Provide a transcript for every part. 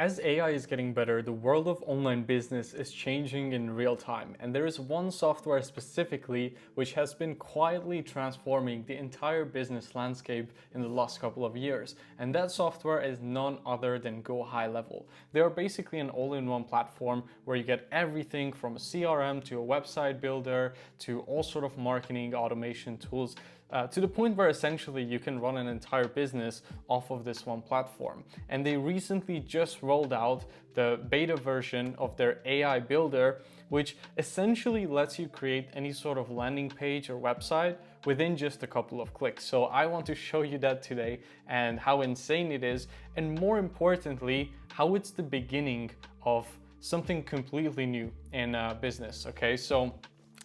As AI is getting better, the world of online business is changing in real time, and there is one software specifically which has been quietly transforming the entire business landscape in the last couple of years, and that software is none other than GoHighLevel. They are basically an all-in-one platform where you get everything from a CRM to a website builder to all sort of marketing automation tools, to the point where essentially you can run an entire business off of this one platform. And they recently just rolled out the beta version of their AI builder, which essentially lets you create any sort of landing page or website within just a couple of clicks. So I want to show you that today and how insane it is, and more importantly, how it's the beginning of something completely new in business. Okay, so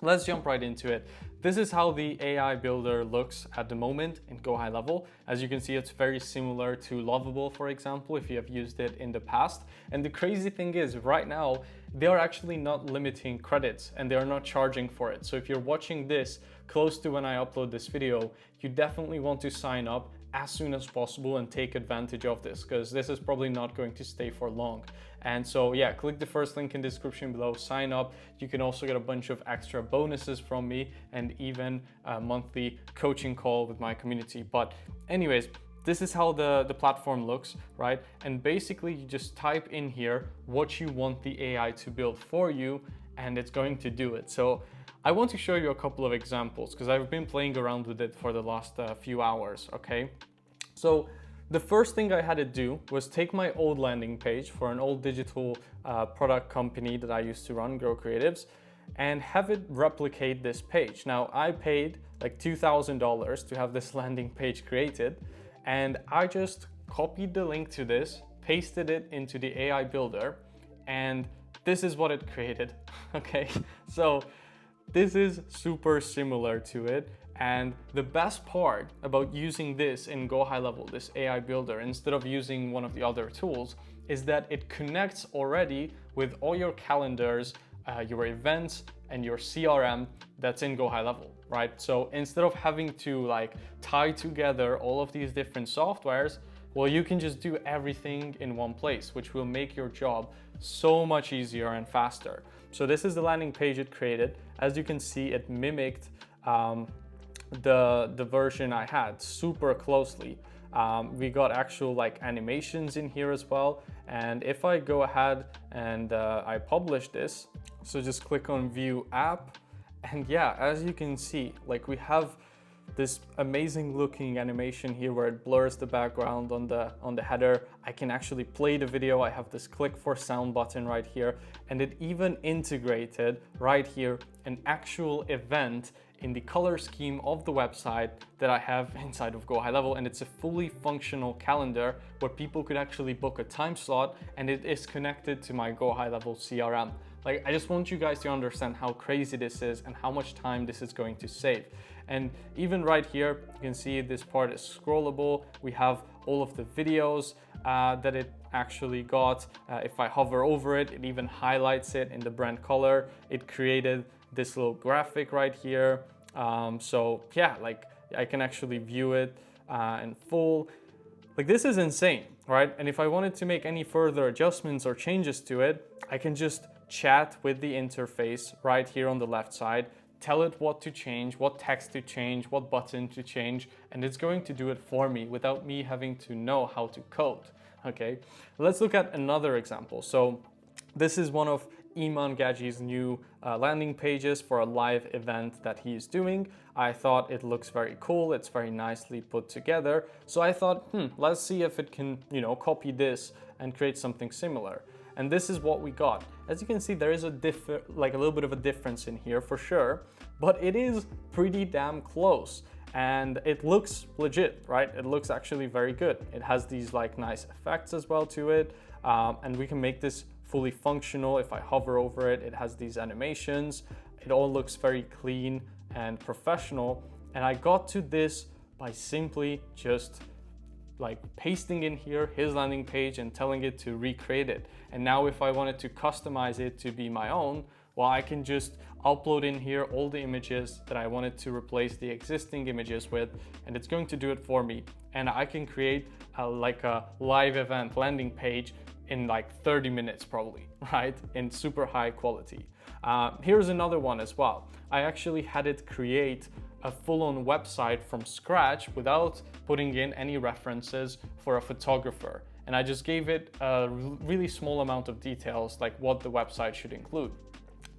let's jump right into it. This is how the AI builder looks at the moment in GoHighLevel. As you can see, it's very similar to Lovable, for example, if you have used it in the past. And the crazy thing is, right now, they are actually not limiting credits and they are not charging for it. So if you're watching this close to when I upload this video, you definitely want to sign up as soon as possible and take advantage of this, because this is probably not going to stay for long. And so yeah, click the first link in the description below, sign up. You can also get a bunch of extra bonuses from me and even a monthly coaching call with my community. But anyways, this is how the platform looks, right? And basically you just type in here what you want the AI to build for you, and it's going to do it. So I want to show you a couple of examples because I've been playing around with it for the last few hours, okay? So the first thing I had to do was take my old landing page for an old digital product company that I used to run, Grow Creatives, and have it replicate this page. Now, I paid like $2,000 to have this landing page created, and I just copied the link to this, pasted it into the AI builder, and this is what it created, okay? So this is super similar to it. And the best part about using this in GoHighLevel, this AI builder, instead of using one of the other tools, is that it connects already with all your calendars, your events, and your CRM that's in GoHighLevel, right? So instead of having to like tie together all of these different softwares, well, you can just do everything in one place, which will make your job so much easier and faster. So this is the landing page it created. As you can see, it mimicked the version I had super closely. We got actual like animations in here as well. And if I go ahead and I publish this, so just click on view app, and yeah, as you can see, like we have this amazing looking animation here where it blurs the background on the header. I can actually play the video. I have this click for sound button right here, and it even integrated right here an actual event in the color scheme of the website that I have inside of GoHighLevel, and it's a fully functional calendar where people could actually book a time slot, and it is connected to my GoHighLevel CRM. Like, I just want you guys to understand how crazy this is and how much time this is going to save. And even right here, you can see this part is scrollable. We have all of the videos that it actually got. If I hover over it, it even highlights it in the brand color. It created this little graphic right here. So yeah, like I can actually view it in full. Like, this is insane, right? And if I wanted to make any further adjustments or changes to it, I can just chat with the interface right here on the left side, tell it what to change, what text to change, what button to change, and it's going to do it for me without me having to know how to code, okay? Let's look at another example. So this is one of Iman Gaji's new landing pages for a live event that he's doing. I thought it looks very cool. It's very nicely put together. So I thought, let's see if it can, copy this and create something similar. And this is what we got. As you can see, there is a little bit of a difference in here for sure, but it is pretty damn close. And it looks legit, right? It looks actually very good. It has these like nice effects as well to it. And we can make this fully functional. If I hover over it, it has these animations. It all looks very clean and professional. And I got to this by simply just like pasting in here his landing page and telling it to recreate it. And now if I wanted to customize it to be my own, well, I can just upload in here all the images that I wanted to replace the existing images with, and it's going to do it for me. And I can create a live event landing page in like 30 minutes probably, right? In super high quality. Here's another one as well. I actually had it create a full-on website from scratch without putting in any references for a photographer. And I just gave it a really small amount of details, like what the website should include.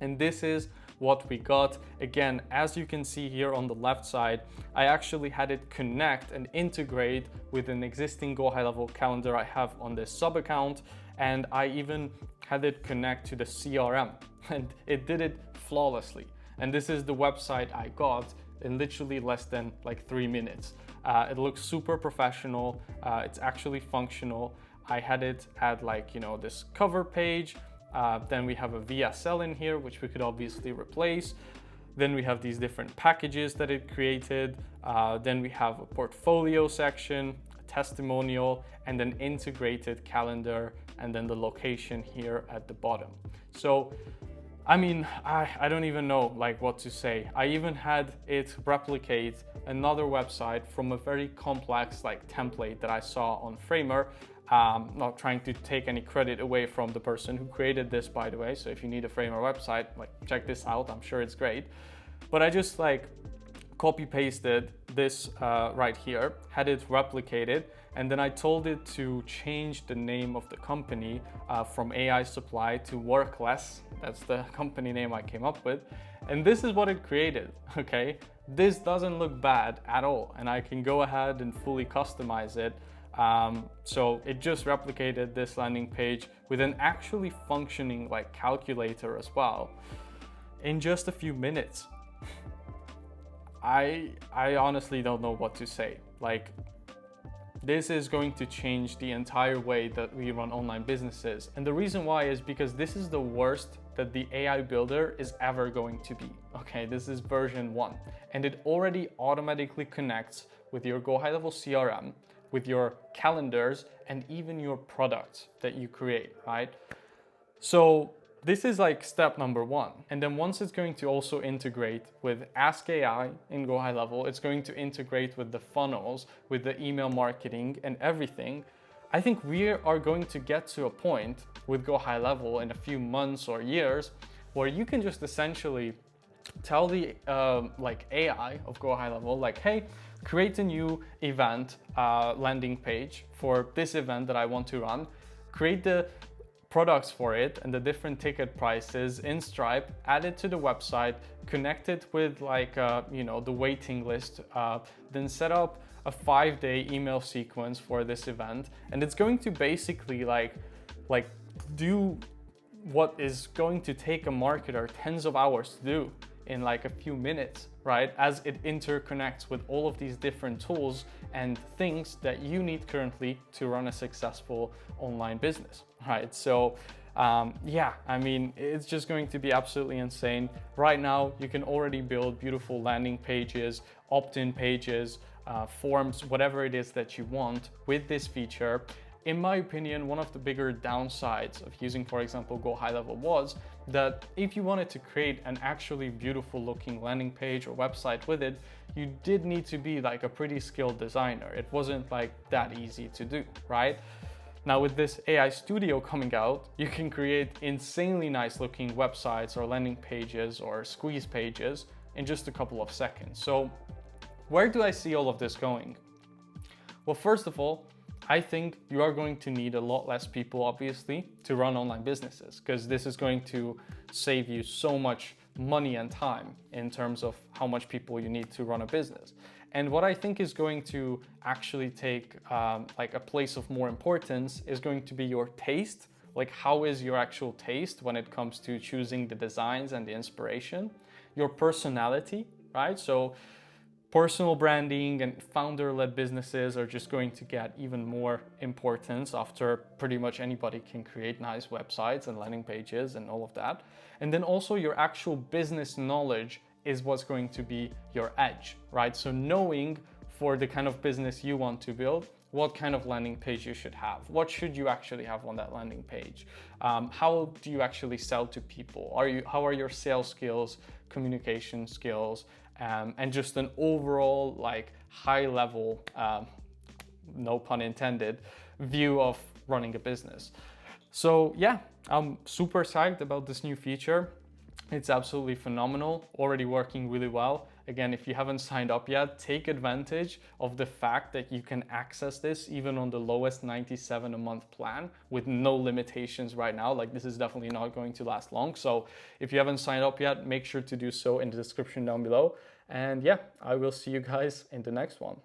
And this is what we got. Again, as you can see here on the left side, I actually had it connect and integrate with an existing GoHighLevel calendar I have on this sub account. And I even had it connect to the CRM, and it did it flawlessly. And this is the website I got in literally less than like 3 minutes. It looks super professional. It's actually functional. I had it add like, this cover page. Then we have a VSL in here, which we could obviously replace. Then we have these different packages that it created. Then we have a portfolio section, a testimonial, and an integrated calendar, and then the location here at the bottom. So, I mean, I don't even know like what to say. I even had it replicate another website from a very complex like template that I saw on Framer. Not trying to take any credit away from the person who created this, by the way. So if you need a Framer website, like check this out. I'm sure it's great. But I just like copy pasted this right here, had it replicated, and then I told it to change the name of the company from AI Supply to Workless. That's the company name I came up with. And this is what it created, okay? This doesn't look bad at all. And I can go ahead and fully customize it. So it just replicated this landing page with an actually functioning like calculator as well in just a few minutes. I honestly don't know what to say. Like, this is going to change the entire way that we run online businesses. And the reason why is because this is the worst that the AI builder is ever going to be. Okay, this is version 1. And it already automatically connects with your GoHighLevel CRM, with your calendars, and even your products that you create, right? So this is like step number 1. And then once it's going to also integrate with Ask AI in GoHighLevel, it's going to integrate with the funnels, with the email marketing and everything. I think we are going to get to a point with GoHighLevel in a few months or years where you can just essentially tell the like AI of GoHighLevel, like, hey, create a new event landing page for this event that I want to run, create the products for it and the different ticket prices in Stripe, add it to the website, connect it with like, the waiting list, then set up a 5-day email sequence for this event. And it's going to basically like do what is going to take a marketer tens of hours to do in like a few minutes, right? As it interconnects with all of these different tools and things that you need currently to run a successful online business, right? So yeah, I mean, it's just going to be absolutely insane. Right now, you can already build beautiful landing pages, opt-in pages, forms, whatever it is that you want with this feature. In my opinion, one of the bigger downsides of using, for example, GoHighLevel was that if you wanted to create an actually beautiful looking landing page or website with it, you did need to be like a pretty skilled designer. It wasn't like that easy to do, right? Now with this AI Studio coming out, you can create insanely nice looking websites or landing pages or squeeze pages in just a couple of seconds. So where do I see all of this going? Well, first of all, I think you are going to need a lot less people, obviously, to run online businesses, because this is going to save you so much money and time in terms of how much people you need to run a business. And what I think is going to actually take like a place of more importance is going to be your taste. Like, how is your actual taste when it comes to choosing the designs and the inspiration? Your personality, right? So personal branding and founder-led businesses are just going to get even more importance after pretty much anybody can create nice websites and landing pages and all of that. And then also your actual business knowledge is what's going to be your edge, right? So knowing for the kind of business you want to build, what kind of landing page you should have. What should you actually have on that landing page? How do you actually sell to people? How are your sales skills, communication skills, and just an overall like high level, no pun intended, view of running a business. So yeah, I'm super psyched about this new feature. It's absolutely phenomenal, already working really well. Again, if you haven't signed up yet, take advantage of the fact that you can access this even on the lowest 97 a month plan with no limitations right now. Like, this is definitely not going to last long. So if you haven't signed up yet, make sure to do so in the description down below. And yeah, I will see you guys in the next one.